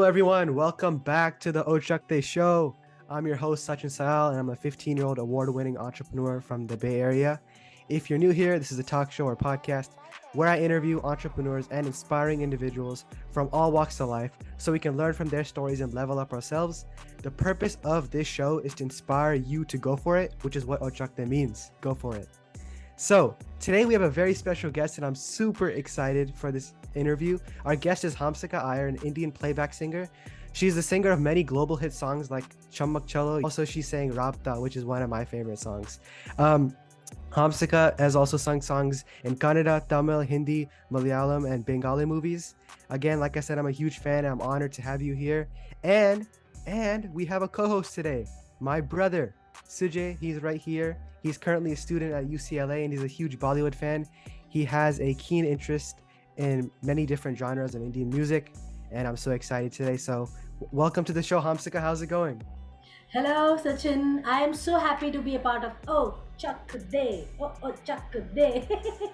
everyone. Welcome back to the Ochakde show. I'm your host Sachin Sayal, and I'm a 15-year-old award-winning entrepreneur from the Bay Area. If you're new here, this is a talk show or podcast where I interview entrepreneurs and inspiring individuals from all walks of life so we can learn from their stories and level up ourselves. The purpose of this show is to inspire you to go for it, which is what Ochakde means. Go for it. So today we have a very special guest, and I'm super excited for this interview. Our guest is Hamsika Iyer, an Indian playback singer. She's the singer of many global hit songs like Chammak, Challo. Also, she sang Rabta, which is one of my favorite songs. Hamsika has also sung songs in Kannada, Tamil, Hindi, Malayalam, and Bengali movies. Again, like I said, I'm a huge fan, and I'm honored to have you here. And we have a co-host today, my brother, Sujay. He's right here. He's currently a student at UCLA, and he's a huge Bollywood fan. He has a keen interest in many different genres of Indian music, and I'm so excited today. So welcome to the show, Hamsika. How's it going? Hello, Sachin. I am so happy to be a part of Ochakde. Ochakde.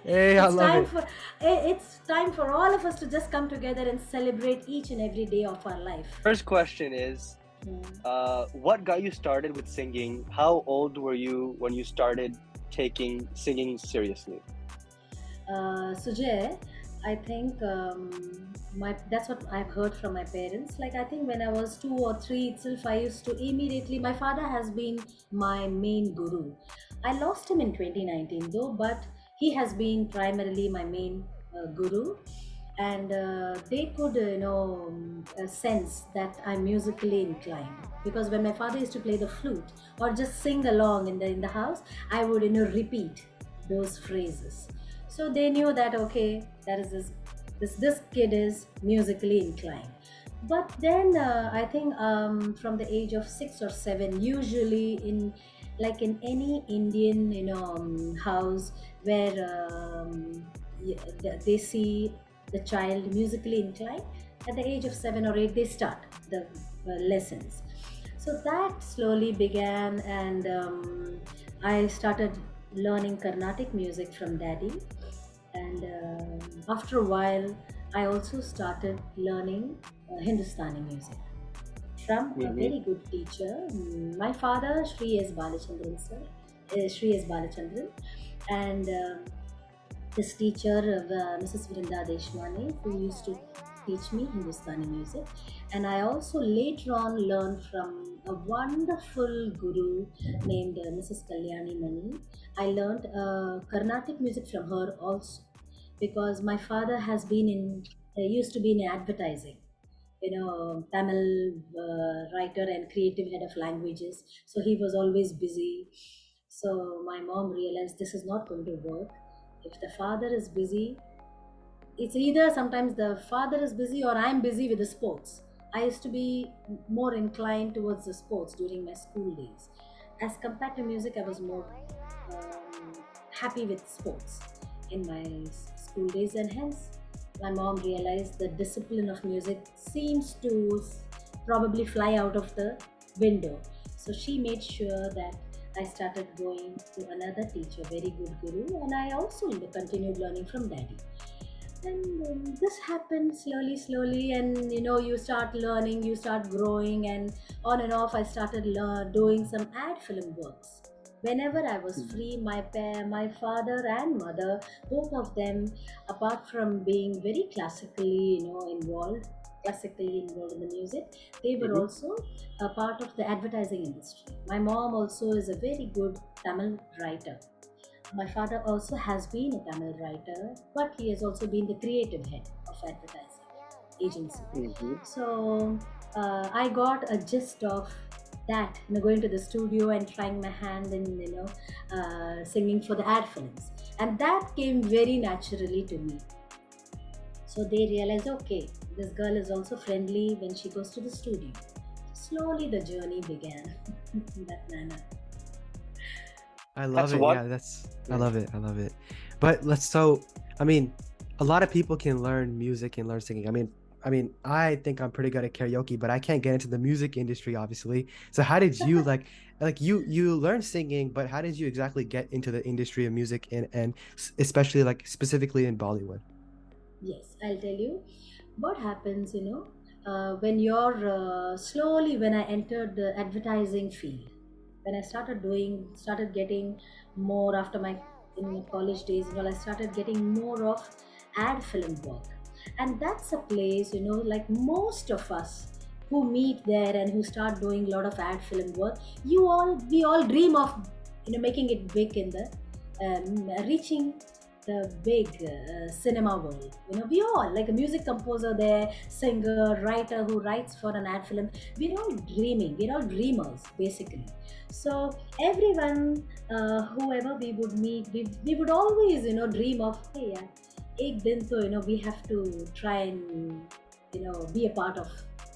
Hey, I love it. It's time for all of us to just come together and celebrate each and every day of our life. First question is, what got you started with singing? How old were you when you started taking singing seriously? Sujay, I think that's what I've heard from my parents. Like, I think when I was 2 or 3 itself, I used to immediately. My father has been my main guru. I lost him in 2019 though, but he has been primarily my main guru, and they could sense that I'm musically inclined, because when my father used to play the flute or just sing along in the house, I would repeat those phrases. So they knew that okay, that is this kid is musically inclined. But then I think from the age of 6 or 7, usually in any Indian house where they see the child musically inclined, at the age of 7 or 8 they start the lessons. So that slowly began, and I started learning Carnatic music from daddy, and after a while I also started learning Hindustani music from a very good teacher. My father, Shri S. Balachandran sir, Shri S. Balachandran, and this teacher, Mrs. Vrinda Deshmani, who used to teach me Hindustani music. And I also later on learned from a wonderful guru named Mrs. Kalyani Mani. I learned Carnatic music from her also, because my father has been used to be in advertising, Tamil writer and creative head of languages. So he was always busy. So my mom realized this is not going to work. If the father is busy, it's either sometimes the father is busy or I'm busy with the sports. I used to be more inclined towards the sports during my school days. As compared to music, I was more happy with sports in my school days, and hence my mom realized the discipline of music seems to probably fly out of the window. So she made sure that I started going to another teacher, very good guru, and I also continued learning from daddy. And this happened slowly, and you start learning, you start growing, and on and off I started doing some ad film works. Whenever I was free, my father and mother, both of them, apart from being very classically involved in the music, they were also a part of the advertising industry. My mom also is a very good Tamil writer. My father also has been a Tamil writer, but he has also been the creative head of advertising agency. So I got a gist of that, going to the studio and trying my hand in singing for the ad films, and that came very naturally to me. So they realized, okay, this girl is also friendly when she goes to the studio. Slowly the journey began in that manner. I love That's it. what- Yeah, I love it. I love it. But a lot of people can learn music and learn singing. I think I'm pretty good at karaoke, but I can't get into the music industry, obviously. So how did you you learn singing, but how did you exactly get into the industry of music, and especially specifically in Bollywood? Yes, I'll tell you what happens. when you're slowly, when I entered the advertising field, when I started getting more after my in my college days, I started getting more of ad film work. And that's a place, like most of us who meet there and who start doing a lot of ad film work, we all dream of making it big in the reaching the big cinema world. We all, like a music composer there, singer, writer who writes for an ad film, we're all dreaming, we're all dreamers basically. So everyone, whoever we would meet, we would always dream of, hey yeah, ek din to we have to try and be a part of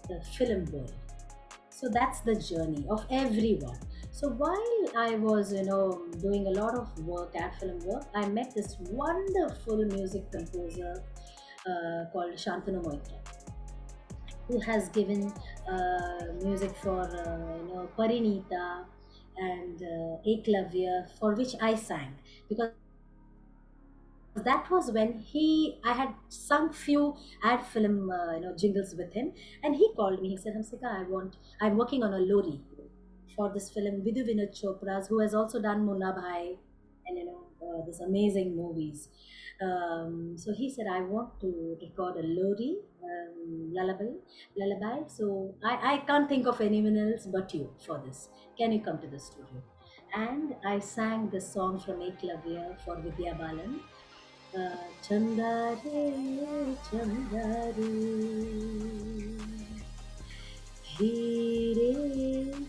the film world. So that's the journey of everyone. So while I was doing a lot of work, ad film work, I met this wonderful music composer called Shantanu Moitra, who has given music for Parinita and Eklavya, for which I sang, because that was when I had sung few ad film jingles with him, and he called me. He said, Hamsika, I'm working on a lori for this film Vidhu Vinod Chopra's, who has also done Munna Bhai and this amazing movies. So he said, I want to record a lori, lullaby. So I can't think of anyone else but you for this. Can you come to the studio? And I sang the song from Eklavya for Vidya Balan. Chandare, Chandare, धीरे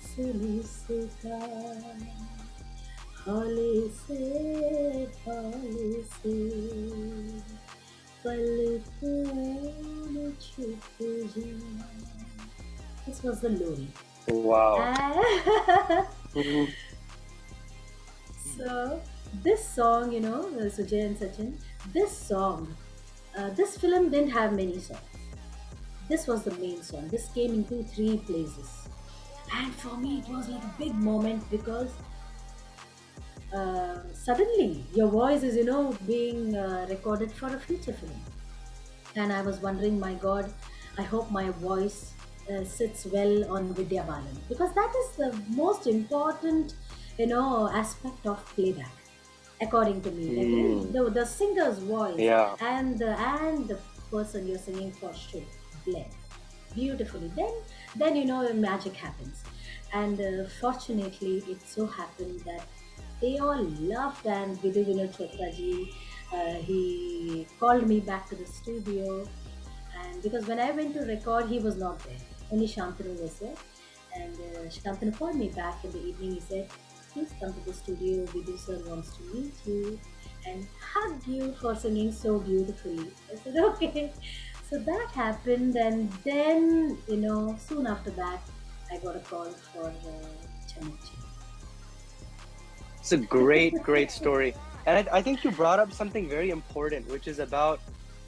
से मुस्का, हौले से पलकों में छुप जा. This was the lori. Wow. Mhm. So this song, Sujay and Sachin, this film didn't have many songs. This was the main song. This came in 2-3 places. And for me, it was like a big moment, because suddenly your voice is, being recorded for a feature film. And I was wondering, my God, I hope my voice sits well on Vidya Balan, because that is the most important, aspect of playback, according to me. Like, the singer's voice, Yeah. and the person you're singing for should blend beautifully. Then magic happens. And fortunately, it so happened that they all loved, and Vidhu Vinod Chopra ji, he called me back to the studio. And because when I went to record, he was not there, only Shantanu was there. And Shantanu called me back in the evening. He said, please come to the studio, Vidhu sir wants to meet you and hug you for singing so beautifully. I said, okay. So that happened, and then soon after that, I got a call for Chammak. It's a great story. And I think you brought up something very important, which is about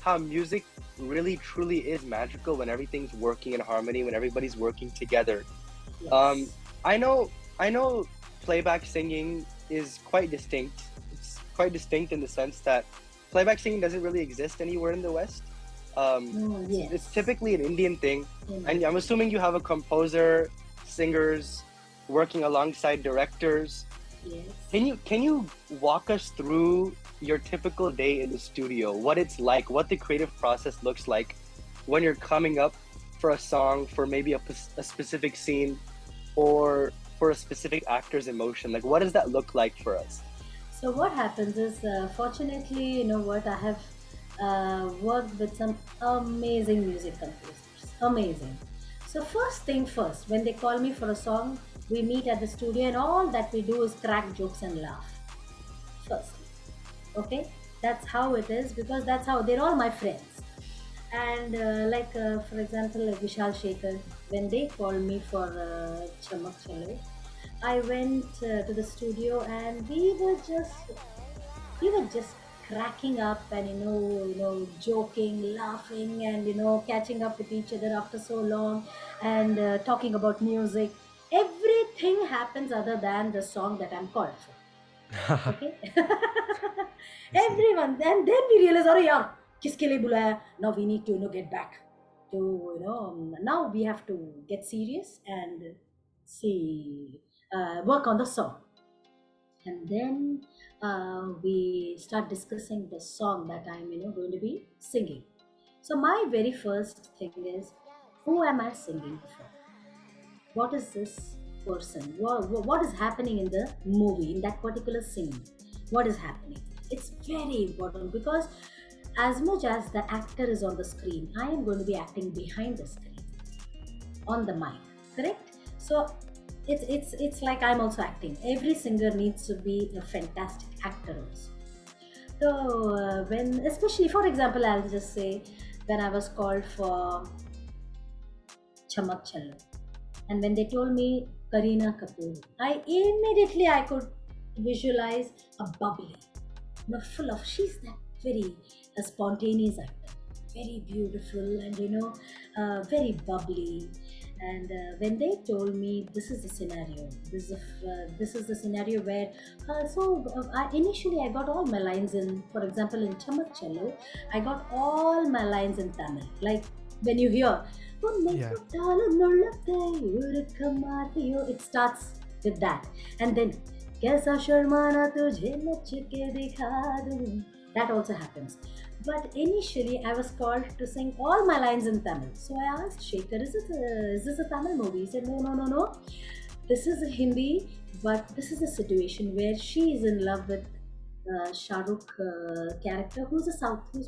how music really truly is magical when everything's working in harmony, when everybody's working together. Yes. I know playback singing is quite distinct. It's quite distinct in the sense that playback singing doesn't really exist anywhere in the West. Yes. It's typically an Indian thing. Yeah. And I'm assuming you have a composer, singers, working alongside directors. Yes. Can you walk us through your typical day in the studio? What it's like, what the creative process looks like when you're coming up for a song, for maybe a specific scene, or for a specific actor's emotion? Like, what does that look like for us? So what happens is, fortunately, I have worked with some amazing music composers. Amazing. So first thing first, when they call me for a song, we meet at the studio, and all that we do is crack jokes and laugh. Firstly, okay, that's how it is, because that's how they're all my friends. And for example, like Vishal Shekhar, when they called me for Chammak, Challo, I went to the studio, and we were just cracking up, and joking, laughing, and catching up with each other after so long, and talking about music. Everything happens other than the song that I'm called for. Okay. Everyone. Then we realize, oh yeah, kiske liye bulaya? Now we need to get back. to, now we have to get serious and see, work on the song. And then we start discussing the song that I'm, going to be singing. So my very first thing is, who am I singing for? What is this person? What is happening in the movie, in that particular scene? What is happening? It's very important, because as much as the actor is on the screen, I am going to be acting behind the screen, on the mic, correct? So it's like I'm also acting. Every singer needs to be a fantastic actor also. So when, especially for example, I'll just say, when I was called for Chammak, Challo, and when they told me Kareena Kapoor, I could visualize a bubbly, full of, she's that very spontaneous actor, very beautiful, and very bubbly. And when they told me this is the scenario, this is the scenario where, initially I got all my lines in, for example, in Chammak Challo, I got all my lines in Tamil. Like when you hear, Yeah. it starts with that, and then कैसा शर्माना तुझे नच के दिखा दूं. That also happens. But initially, I was called to sing all my lines in Tamil. So I asked Shekhar, is this a Tamil movie? He said, no, no, no, no. This is a Hindi, but this is a situation where she is in love with Shah Rukh character, who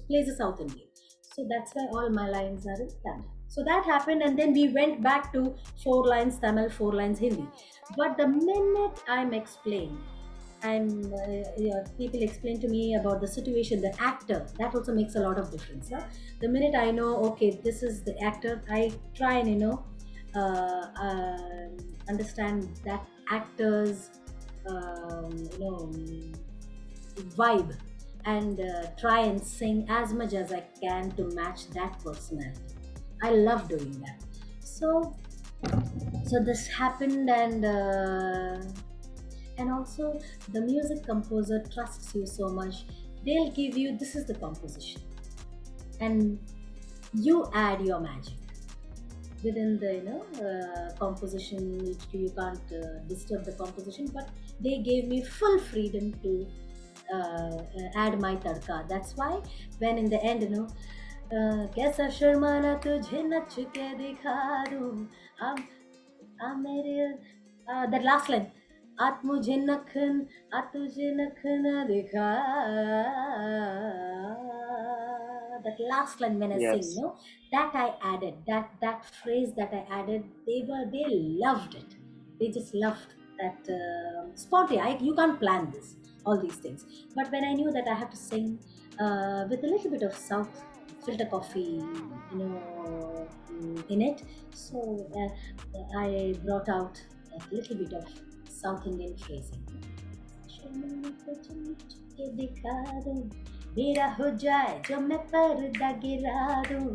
plays a South Indian. So that's why all my lines are in Tamil. So that happened, and then we went back to 4 lines Tamil, 4 lines Hindi. But the minute people explain to me about the situation, the actor, that also makes a lot of difference. Huh? The minute I know, okay, this is the actor, I try and understand that actor's vibe, and try and sing as much as I can to match that personality. I love doing that. So this happened, and also the music composer trusts you so much. They'll give you, this is the composition, and you add your magic within the composition. You can't disturb the composition, but they gave me full freedom to add my tadka. That's why when in the end, कैसा शर्माना तुझे नच के दिखा दूं, आ मेरे, that last line, आत मुझे नखन, आ तुझे नखन दिखा, that last line when I Yes. sing, that I added, that phrase that I added, they loved it. They just loved that spontaneous. You can't plan this, all these things. But when I knew that I have to sing with a little bit of South filter coffee, in it, so I brought out a little bit of South Indian phrasing. मेरा हो जाए जो मैं पर्दा गिरा दूं,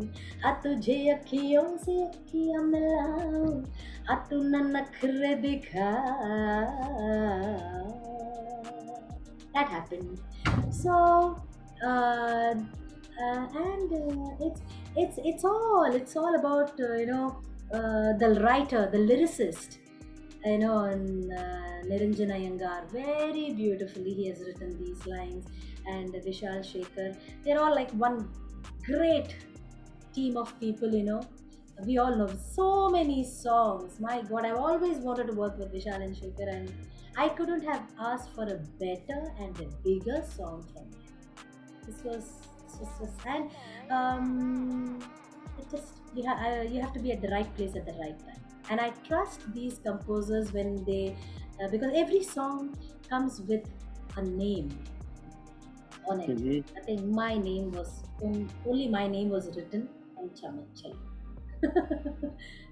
आ तुझे अखियों से अखियां मिलाऊं, आ तू न नखरे दिखा. That happened. So and it's all about the writer, the lyricist, and Niranjan Iyengar, very beautifully he has written these lines, and Vishal Shekhar. They're all like one great team of people. We all know so many songs. My God, I've always wanted to work with Vishal and Shekhar, and I couldn't have asked for a better and a bigger song from them. This was and it just, you have to be at the right place at the right time. And I trust these composers when they because every song comes with a name on it. Mm-hmm. I think only my name was written on Chammak Challo.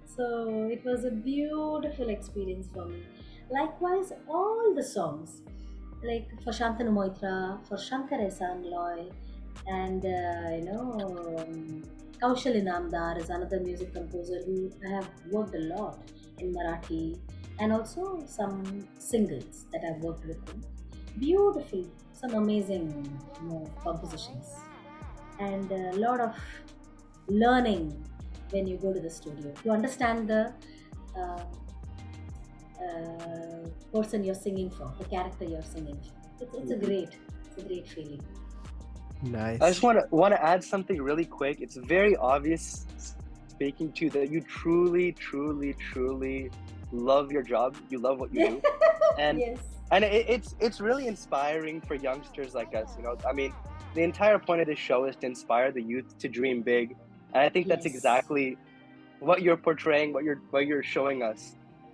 So it was a beautiful experience for me. Likewise, all the songs, like for Shantanu Moitra, for Shankar Ehsaan Loy, and Kaushal Inamdar is another music composer who I have worked a lot in Marathi, and also some singles that I've worked with him. Beautiful, some amazing compositions, and a lot of learning when you go to the studio. You understand the uh, person you're singing for, the character you're singing for. It's a great feeling. Nice. I just want to add something really quick. It's very obvious speaking to you that you truly love your job. You love what you do, and Yes. and it's really inspiring for youngsters like us. You know, I mean, the entire point of this show is to inspire the youth to dream big, and I think that's Yes. exactly what you're portraying, what you're showing us,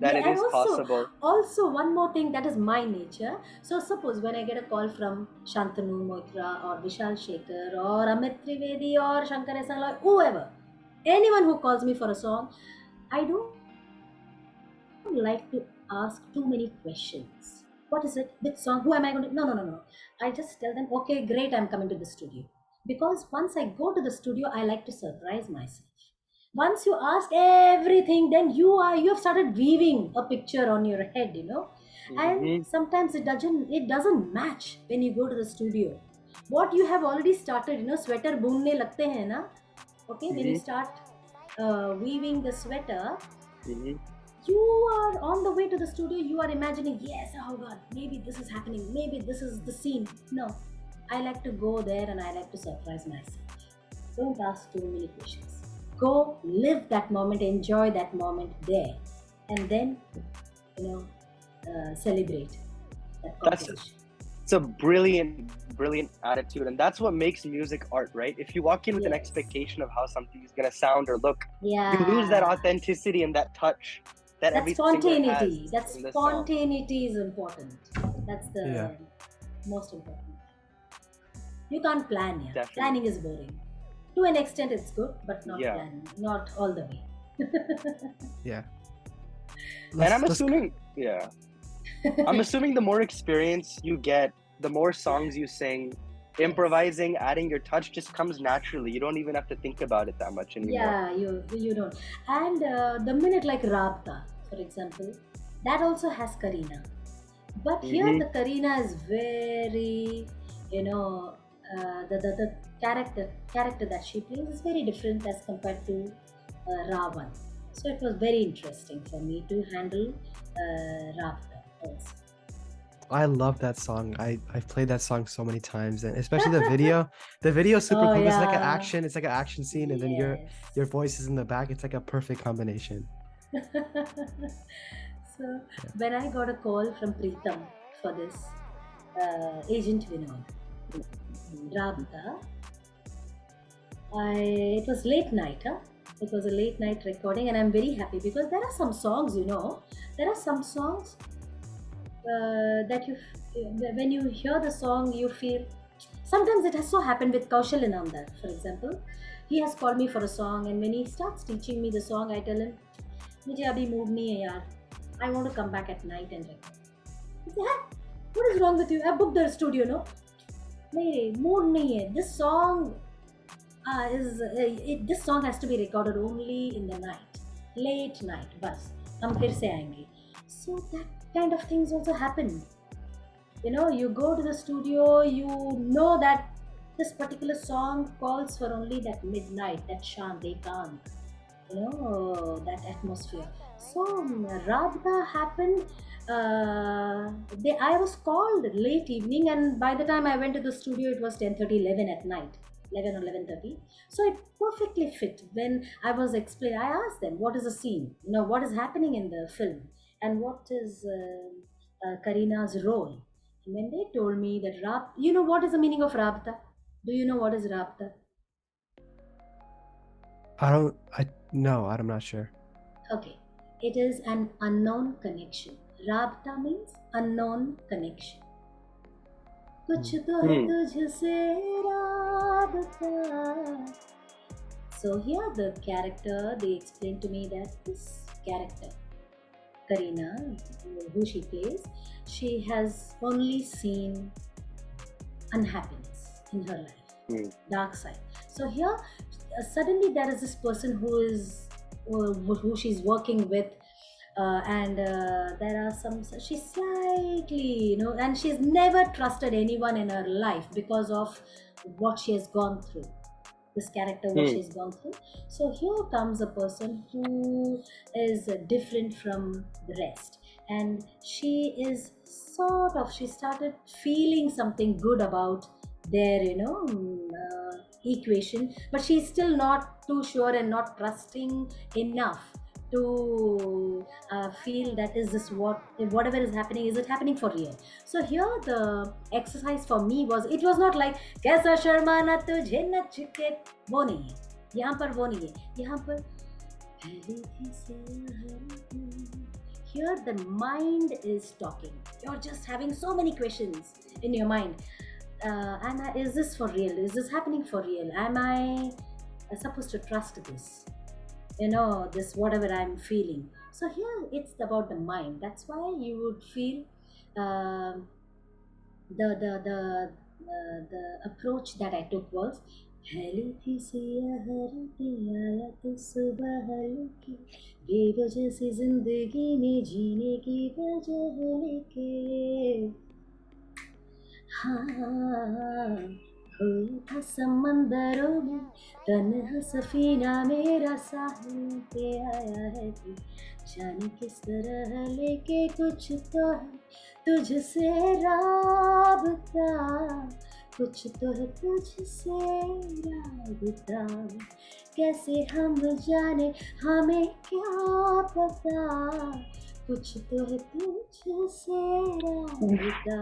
that it And is possible. also one more thing, that is my nature. So suppose when I get a call from Shantanu Moitra or Vishal Shekhar or Amit Trivedi or Shankar Esal or whoever, anyone who calls me for a song, I don't like to ask too many questions. What is it? Which song? Who am I going to? No. I just tell them, okay, great, I'm coming to the studio. Because once I go to the studio, I like to surprise myself. Once you ask everything, then you have started weaving a picture on your head, you know. And sometimes it doesn't match when you go to the studio. What you have already started, you know, sweater boonne lagte hain na. Okay, when you start weaving the sweater, you are on the way to the studio, you are imagining, yes, oh god, maybe this is happening, maybe this is the scene. No, I like to go there and I like to surprise myself. Don't ask too many questions. Go live that moment, enjoy that moment there, and then, you know, celebrate that composition. It's a brilliant attitude, and that's what makes music art, right? If you walk in with an expectation of how something is gonna sound or look, you lose that authenticity and that touch. That spontaneity. That spontaneity is important. That's the most important. You can't plan. Yeah. Definitely. Planning is boring. To an extent, it's good, but not planning. Not all the way. Yeah. And I'm assuming, I'm assuming the more experience you get, the more songs you sing, improvising, adding your touch just comes naturally. You don't even have to think about it that much anymore. Yeah, you don't. And the minute like Rabta, for example, that also has Karina. But here the Karina is very, you know, the character that she plays is very different as compared to Ravan. So it was very interesting for me to handle Rabta also. I love that song. I've played that song so many times, and especially the video. The video is super cool. It's like an action. It's like an action scene, and then your voice is in the back. It's like a perfect combination. So when I got a call from Preetam for this Agent Vinod Rabta, it was late night. It was a late night recording, and I'm very happy because there are some songs, you know, that when you hear the song, you feel. Sometimes it has so happened with Kaushal Inamdar, for example. He has called me for a song, and when he starts teaching me the song, I tell him, "Mujhe abhi mood nahi hai yaar. I want to come back at night and record." He said, "Hey, what is wrong with you? I booked the studio, no? Nahi, mood nahi hai. This song this song has to be recorded only in the night, late night. Bas, hum fir se aayenge." So that kind of things also happen. You know, you go to the studio, you know that this particular song calls for only that midnight, that shant, ekant, you know, that atmosphere. So Rabda happened. I was called late evening, and by the time I went to the studio, it was 10:30, 11 at night. 11 or 11:30. So it perfectly fit. When I was explaining, I asked them, what is the scene? You know, what is happening in the film? And what is Karina's role? And when they told me that you know what is the meaning of Rabta? Do you know what is Rabta? I'm not sure. Okay. It is an unknown connection. Rabta means unknown connection. कुछ तो है तुझसे राबता. So here the character, they explained to me that this character, Karina, who she plays, she has only seen unhappiness in her life, dark side. So here, suddenly there is this person who she's working with, and there are she's slightly, you know, and she's never trusted anyone in her life because of what she has gone through. this character, what she's gone through. So here comes a person who is different from the rest, and she is she started feeling something good about their equation, but she's still not too sure and not trusting enough to feel that is this whatever is happening, is it happening for real. So here the exercise for me was, it was not like कैसा शर्माना तुझे नच के, वो नहीं है यहाँ पर, वो नहीं है यहाँ पर पहली थी सयाहनी. Here the mind is talking, you're just having so many questions in your mind. Is this for real, is this happening for real, am I supposed to trust this, this whatever I'm feeling. So here it's about the mind. That's why you would feel um the approach that I took was पहली थी सियाहनी आया तो सुबह हल्की, बेवजह से जिंदगी में जीने की वजह लेके. हाँ, खोया था समंदरों में तन्हा सफीना मेरा, साहिल पे आया है तू, जाने किस तरह लेके कुछ तो है तुझसे राबता, कुछ तो है तुझसे राबता, कैसे हम जाने हमें क्या पता, कुछ तो है तुझसे राबता.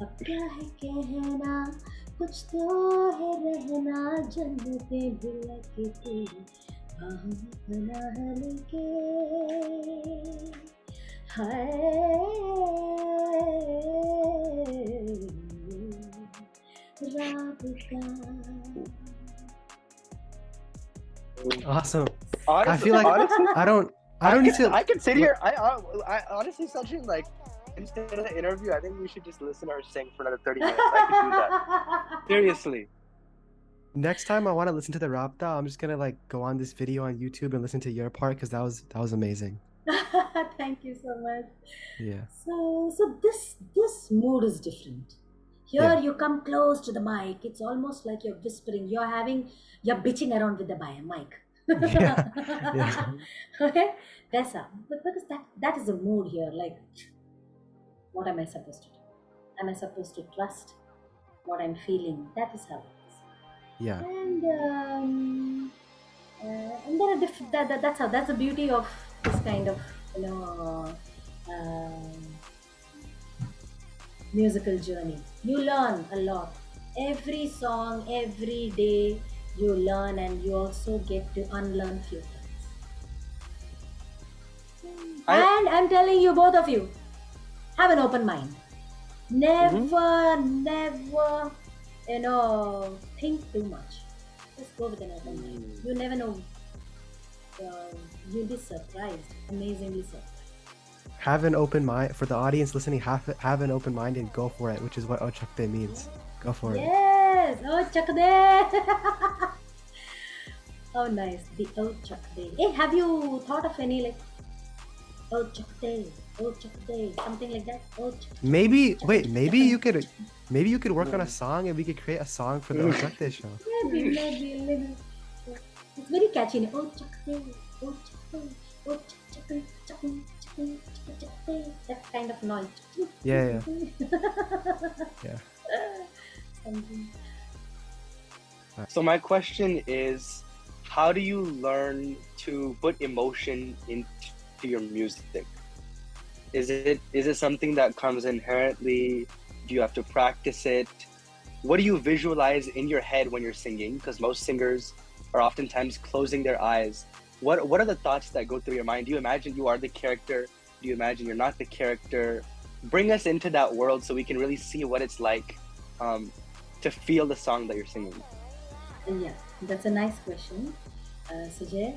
अब क्या है कहना, कुछ तो है रहना, जन्नतें भुला के तेरी बाहों में पनाह लेके. हाय राबता. Awesome. Honestly, I feel like honestly, I don't need to. I could sit here. I honestly, Sachin, like, instead of the interview, I think we should just listen to her sing for another 30 minutes. I could do that. Seriously. Next time I want to listen to the Rapta, I'm just gonna like go on this video on YouTube and listen to your part because that was amazing. Thank you so much. Yeah. So this mood is different. Here Yeah. you come close to the mic. It's almost like you're whispering. You're bitching around with the mic. Yeah. Yeah. Okay, that's up. But because that is the mood here. Like, what am I supposed to do? Am I supposed to trust what I'm feeling? That is how it is. Yeah. And there are that's the beauty of this kind of musical journey. You learn a lot. Every song, every day, you learn, and you also get to unlearn few things. And I'm telling you, both of you, have an open mind. Never, think too much. Just go with an open mind. You never know. You'll be surprised, amazingly surprised. Have an open mind. For the audience listening, have an open mind and go for it, which is what ochakde means. Go for it. Yes, ochakde. Oh, nice. The ochakde. Hey, have you thought of any like ochakde, something like that? Maybe you could work on a song and we could create a song for the ochakde show. Maybe. It's very catchy. Ochakde. That kind of noise. Yeah. Yeah. Something. So my question is, how do you learn to put emotion into your music? Is it something that comes inherently? Do you have to practice it? What do you visualize in your head when you're singing? Because most singers are oftentimes closing their eyes. What are the thoughts that go through your mind? Do you imagine you are the character? Do you imagine you're not the character? Bring us into that world so we can really see what it's like to feel the song that you're singing. Yeah, that's a nice question, Sujay.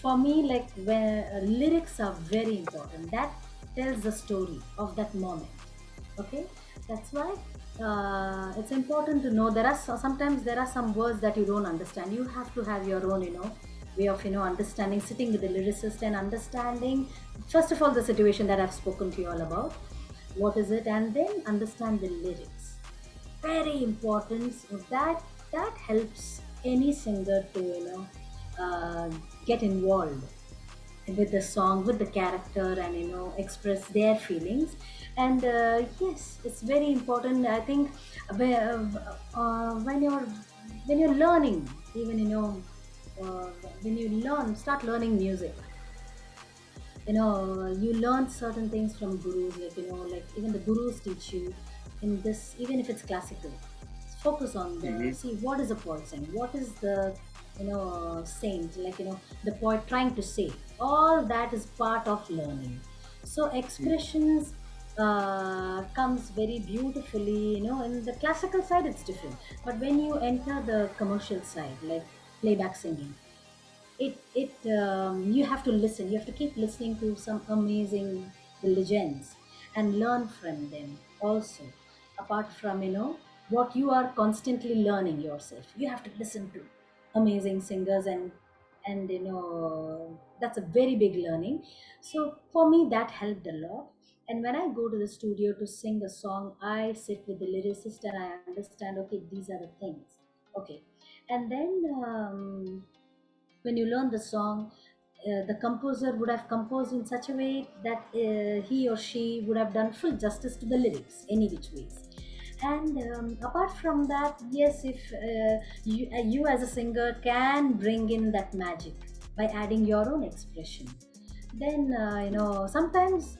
For me, like, where lyrics are very important. That tells the story of that moment. Okay, that's why it's important to know sometimes there are some words that you don't understand. You have to have your own, way of understanding, sitting with the lyricist and understanding first of all the situation that I've spoken to you all about. What is it? And then understand the lyrics. Very important. So that that helps any singer to get involved with the song, with the character, and express their feelings. And yes, it's very important, I think. When you're learning, even uh, when you start learning music, you learn certain things from gurus, like like even the gurus teach you in this, even if it's classical. Focus on the, Mm-hmm. see what is the poet saying, what is the saint, like the poet trying to say. All that is part of learning. So expressions comes very beautifully, in the classical side it's different, but when you enter the commercial side, like playback singing, it you have to listen, you have to keep listening to some amazing legends and learn from them also. Apart from what you are constantly learning yourself, you have to listen to amazing singers, and that's a very big learning. So for me that helped a lot. And when I go to the studio to sing a song, I sit with the lyricist and I understand, okay, these are the things. Okay. And then when you learn the song, the composer would have composed in such a way that he or she would have done full justice to the lyrics, any which ways. And apart from that, yes, if you as a singer can bring in that magic by adding your own expression, then sometimes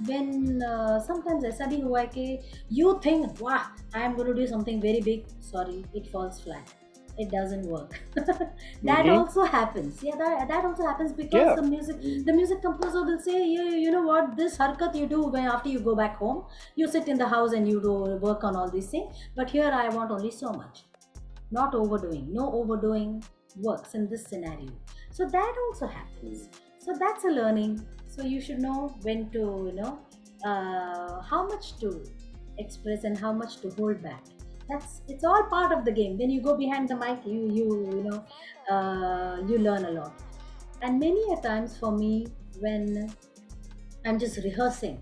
when sometimes ऐसा भी हुआ है कि you think, wow, I am going to do something very big, sorry, it falls flat, it doesn't work. That Mm-hmm. also happens. Yeah, that also happens, because Yeah. the music composer will say, you know what, this harkat you do when after you go back home, you sit in the house and you do work on all these things, but here I want only so much, not overdoing. No overdoing works in this scenario. So that also happens. So that's a learning. So you should know when to, how much to express and how much to hold back. It's all part of the game. When you go behind the mic, you learn a lot. And many a times for me, when I'm just rehearsing,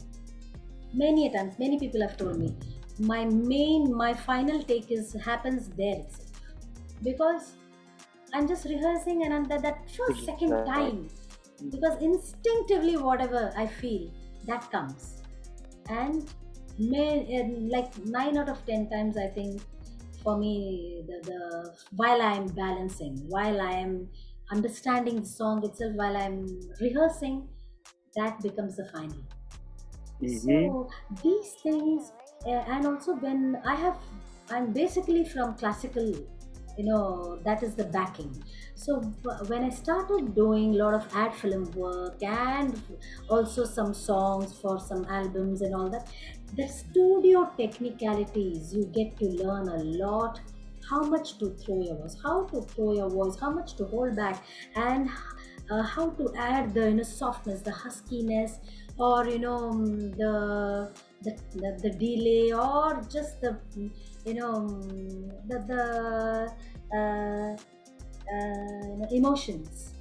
many a times, many people have told me, my final take is happens there itself, because I'm just rehearsing, and that first second Exactly. time, because instinctively whatever I feel, that comes. And like 9 out of 10 times, I think, for me, the while I'm balancing, while I am understanding the song itself, while I'm rehearsing, that becomes the final. Mm-hmm. So these things, and also when I'm basically from classical, that is the backing. So when I started doing a lot of ad film work and also some songs for some albums and all that, the studio technicalities, you get to learn a lot. How much to throw your voice, how to throw your voice, how much to hold back, and how to add the softness, the huskiness, or the delay, or just the emotions.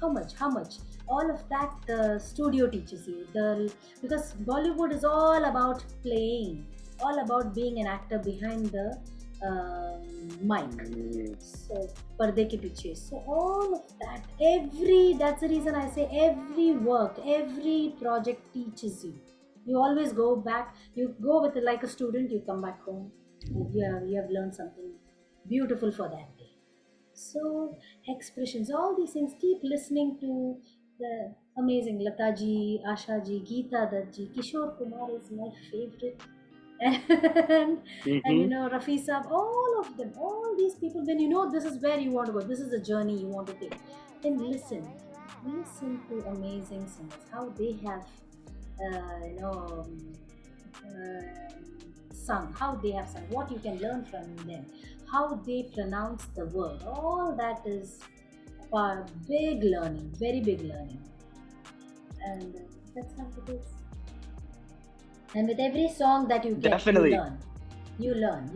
How much all of that the studio teaches you, because Bollywood is all about playing, all about being an actor behind the mic. So पर्दे के पीछे. So all of that, that's the reason I say every work, every project teaches you. You always go back, you go with it like a student, you come back home, you have learned something beautiful for that day. So expressions, all these things, keep listening to the amazing Lata ji, Asha ji, Geeta Dutt ji, Kishore Kumar is my favorite. And Mm-hmm. Rafi Saab, all of them, all these people, when you know this is where you want to go, this is the journey you want to take, then listen to amazing singers, how they have uh, you know sung, how they have sung, what you can learn from them, how they pronounce the word. All that is a big learning, very big learning, and that's how it is. And with every song that you get, you Definitely. learn, you learn.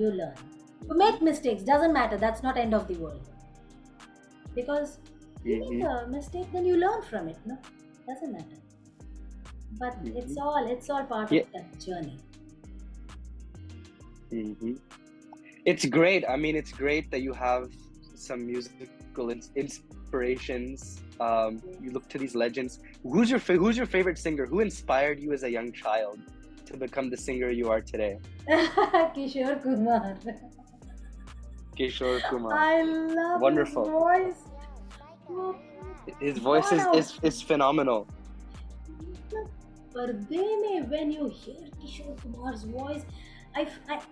You make mistakes, doesn't matter. That's not end of the world, because you make Mm-hmm. a mistake, then you learn from it. No, doesn't matter. But Mm-hmm. it's all part Yeah. of that journey. Mm-hmm. It's great. I mean, it's great that you have some musical inspirations. You look to these legends. Who's your favorite singer? Who inspired you as a young child to become the singer you are today? Kishore Kumar. Kishore Kumar. I love Wonderful. his voice. His voice Wow. is phenomenal. पर्दे में when you hear Kishore Kumar's voice,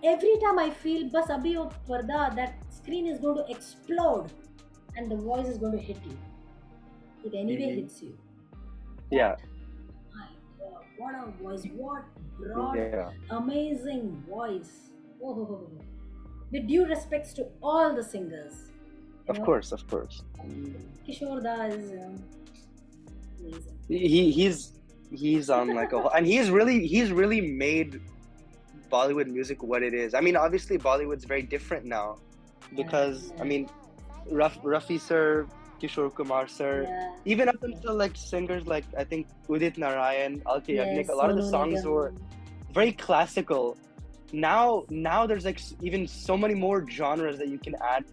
every time I feel बस अभी वो पर्दा, that screen is going to explode and the voice is going to hit you. It anyway hits you. Yeah. My God, what a voice! What broad, Yeah. amazing voice! Oh. With due respects to all the singers. Of course. Kishore Da is amazing. He's on like a and he's really made Bollywood music what it is. I mean, obviously Bollywood's very different now because Yeah. I mean, Rafi sir, Kishore Kumar sir, Yeah. even up until like singers like I think Udit Narayan, Alka Yagnik, Yes, a lot of the Sonu songs Nigam. were very classical. Now there's like even so many more genres that you can add.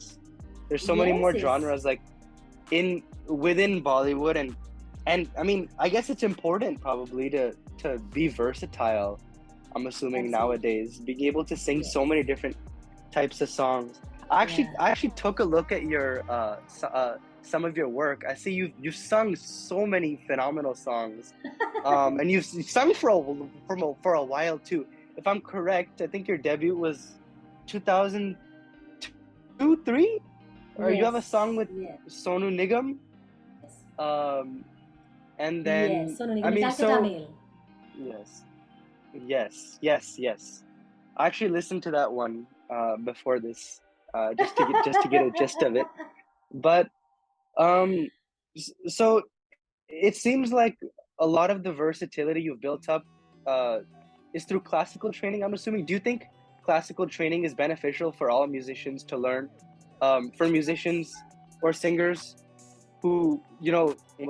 There's so many more Yes. genres like within Bollywood and I mean I guess it's important probably to be versatile. I'm assuming Absolutely. nowadays being able to sing so Yes. many different types of songs. I actually took a look at your some of your work. I see you've sung so many phenomenal songs, and you've sung for a while too. If I'm correct, I think your debut was 2002, 3, or you have a song with Yes. Sonu Nigam, Yes. and then Yes. Sonu Nigam, I mean Calcutta Mail. yes. I actually listened to that one before this, just to get a gist of it. But so it seems like a lot of the versatility you've built up is through classical training, I'm assuming. Do you think classical training is beneficial for all musicians to learn? For musicians or singers who,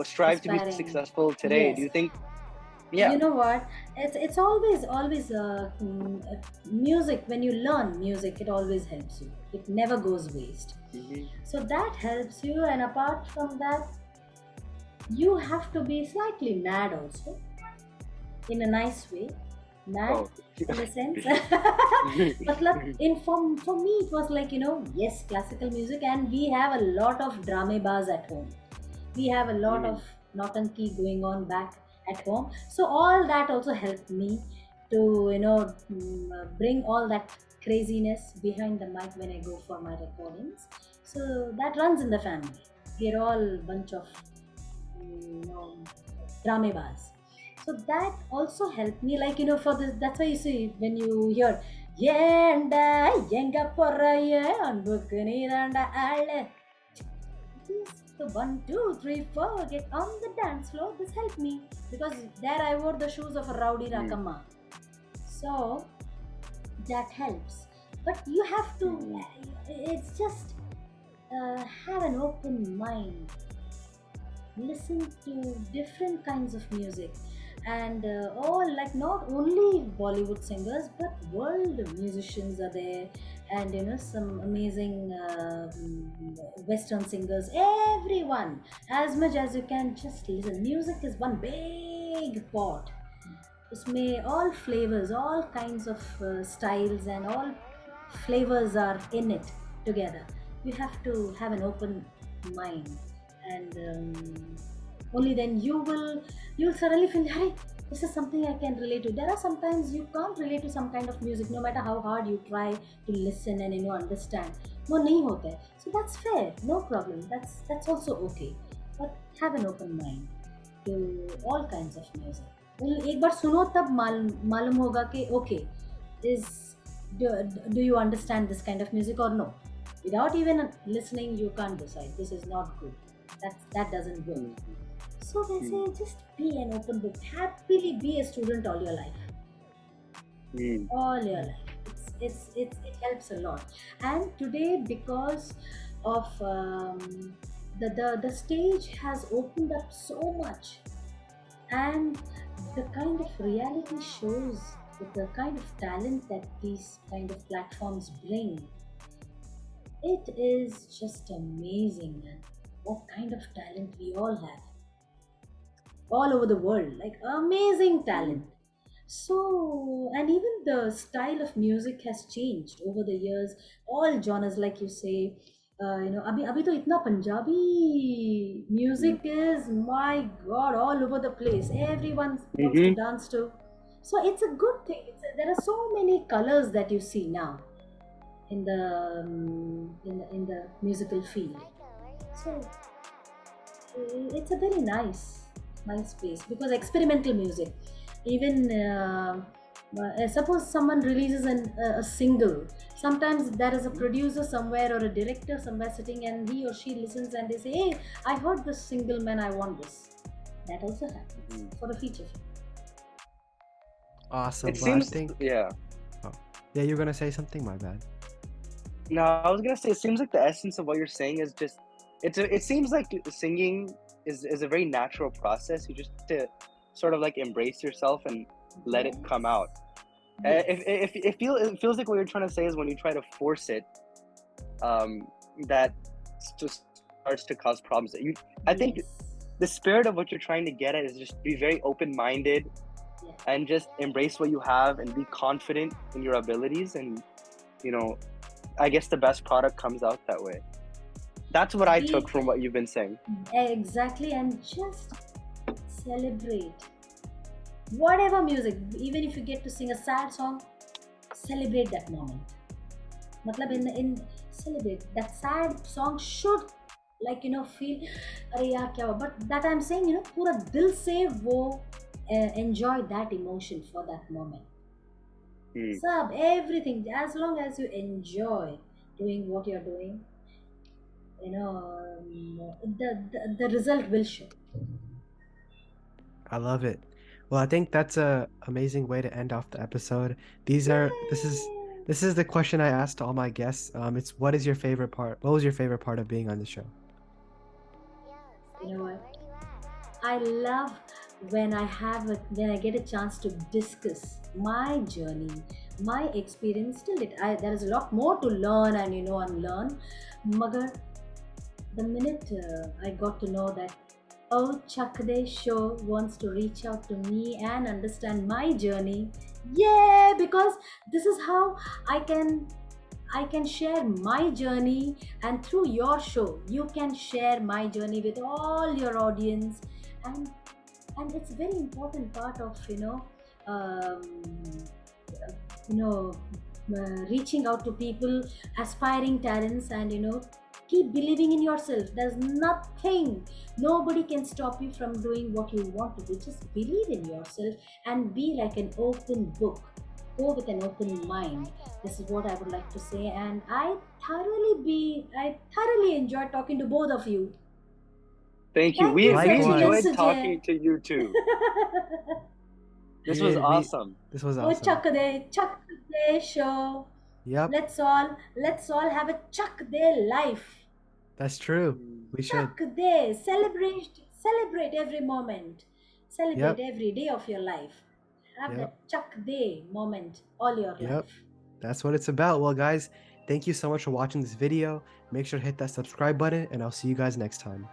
strive to be Aspiring. successful today, Yes. do you think? Yeah. You know what? It's always music. When you learn music, it always helps you. It never goes waste. Mhm. So that helps you, and apart from that, you have to be slightly mad also, in a nice way. Mad Oh. in a sense. For me, it was like, yes, classical music, and we have a lot of drame bars at home. We have a lot of naughty going on back at home. So all that also helped me to, bring all that craziness behind the mic when I go for my recordings. So that runs in the family. We're all a bunch of, drame bars. So that also helped me, like, for this. That's why you see when you hear Yenda Yenga Poraya and Bukaniranda Ale. So 1, 2, 3, 4, get on the dance floor. This helped me because there I wore the shoes of a rowdy Rakama. So that helps. But you have to. It's just have an open mind. Listen to different kinds of music, and all, like, not only Bollywood singers but world musicians are there, and some amazing Western singers. Everyone, as much as you can, just listen. Music is one big pot. Usme all flavors, all kinds of styles, and all flavors are in it together. You have to have an open mind, and only then you'll suddenly feel, hey, this is something I can relate to. There are sometimes you can't relate to some kind of music, no matter how hard you try to listen and understand. वो नहीं होता है. So that's fair, no problem. That's also okay. But have an open mind to all kinds of music. एक बार सुनो तब मालूम होगा कि okay, do you understand this kind of music or no? Without even listening, you can't decide. This is not good. That doesn't work. So they say, just be an open book. Happily be a student all your life. All your life. It helps a lot. And today, because of the stage has opened up so much, and the kind of reality shows, with the kind of talent that these kind of platforms bring, It is just amazing, man. What kind of talent we all have all over the world, like amazing talent. So, and even the style of music has changed over the years. All genres, like you say, abhi to itna Punjabi music is, my God, all over the place. Everyone wants to Mm-hmm. dance to. So it's a good thing. There are so many colors that you see now in the musical field. So it's a very nice space, because experimental music, even suppose someone releases a single, sometimes there is a producer somewhere or a director somewhere sitting, and he or she listens and they say, hey, I heard this single, man, I want this. That also happens for a feature film. Awesome. It Well, I seems, think. yeah. Oh. Yeah, you're gonna say something. My bad. No, I was gonna say it seems like the essence of what you're saying is just it seems like singing is a very natural process. You just have to sort of like embrace yourself and let it come out. Yes. If it feels like what you're trying to say is when you try to force it, that just starts to cause problems. I think Yes. the spirit of what you're trying to get at is just be very open-minded Yeah. and just embrace what you have and be confident in your abilities, and I guess the best product comes out that way. That's what I took from what you've been saying. Exactly, and just celebrate whatever music. Even if you get to sing a sad song, celebrate that moment. Matlab in celebrate that sad song should, like, feel अरे यार क्या हुआ, but that I'm saying, पूरा दिल से वो enjoy that emotion for that moment. Sub everything, as long as you enjoy doing what you're doing, the result will show. I love it. Well, I think that's a amazing way to end off the episode. This is the question I asked all my guests. It's what is your favorite part? What was your favorite part of being on the show? You know what? I love when I get a chance to discuss my journey, my experience. Till there is a lot more to learn and unlearn. Magar, the minute I got to know that Chakde show wants to reach out to me and understand my journey, yeah, because this is how I can share my journey, and through your show, you can share my journey with all your audience, and it's a very important part of you know reaching out to people, aspiring talents, and keep believing in yourself. There's nothing, nobody can stop you from doing what you want to do. Just believe in yourself and be like an open book. Go with an open mind. This is what I would like to say, and I thoroughly enjoyed talking to both of you. Thank you. Thank We you, we Sachin and enjoyed Likewise. talking Sujay. to you too. This We was did. awesome. This was Oh, awesome. Chuck Day show. Yep, Let's all have a Chuck Day life. that's true. We should. Chuck Day. Celebrate every moment. Celebrate Yep, every day of your life. Have yep, that Chuck Day moment all your yep. life. That's what it's about. Well, guys, thank you so much for watching this video. Make sure to hit that subscribe button, and I'll see you guys next time.